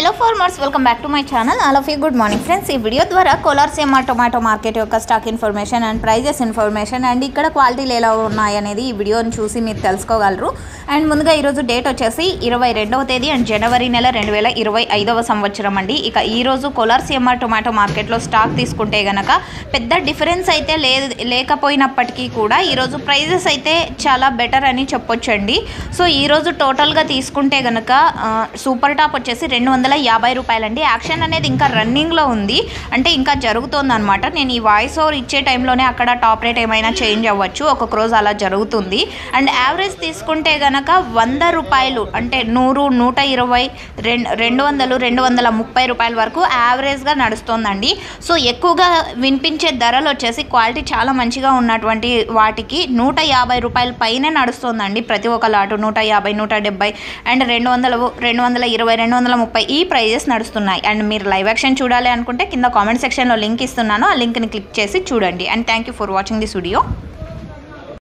Hello farmers, welcome back to my channel. All of you good morning friends. ఈ video ద్వారా కోలార్ సీమ tomato market యొక్క stock information and prices information and ఇక్కడ క్వాలిటీలు ఎలా ఉన్నాయనేది ఈ వీడియోని చూసి మీరు తెలుసుకోగలరు. అండ్ ముందుగా ఈరోజు డేట్ వచ్చేసి 22వ తేదీ అండ్ జనవరి నెల 2025వ సంవత్సరం అండి. ఇక ఈరోజు కోలార్ సీమ టొమాటో మార్కెట్లో స్టాక్ తీసుకుంటే గనక పెద్ద డిఫరెన్స్ అయితే లేకపోయినప్పటికీ కూడా ఈరోజు ప్రైజెస్ అయితే చాలా బెటర్ అని చెప్పొచ్చండి. సో ఈరోజు టోటల్గా తీసుకుంటే గనక సూపర్ టాప్ వచ్చేసి 250 రూపాయలండి. యాక్షన్ అనేది ఇంకా రన్నింగ్లో ఉంది, అంటే ఇంకా జరుగుతుంది అనమాట. నేను ఈ వాయిస్ ఓవర్ ఇచ్చే టైంలోనే అక్కడ టాప్ రేట్ ఏమైనా చేంజ్ అవ్వచ్చు, ఒక్కొక్క రోజు అలా జరుగుతుంది. అండ్ యావరేజ్ తీసుకుంటే గనక 100 రూపాయలు అంటే 100, 120, 200, 230 రూపాయల వరకు యావరేజ్గా నడుస్తుందండి. సో ఎక్కువగా వినిపించే ధరలు వచ్చేసి క్వాలిటీ చాలా మంచిగా ఉన్నటువంటి వాటికి 150 రూపాయల పైనే నడుస్తుందండి. ప్రతి ఒక్క లాటు 150, 170 అండ్ 200, 220, 230 ఈ ప్రైజెస్ నడుస్తున్నాయి. అండ్ మీరు లైవ్ యాక్షన్ చూడాలి అనుకుంటే కింద కామెంట్ సెక్షన్లో లింక్ ఇస్తున్నాను, ఆ లింక్ని క్లిక్ చేసి చూడండి. And thank you for watching this video.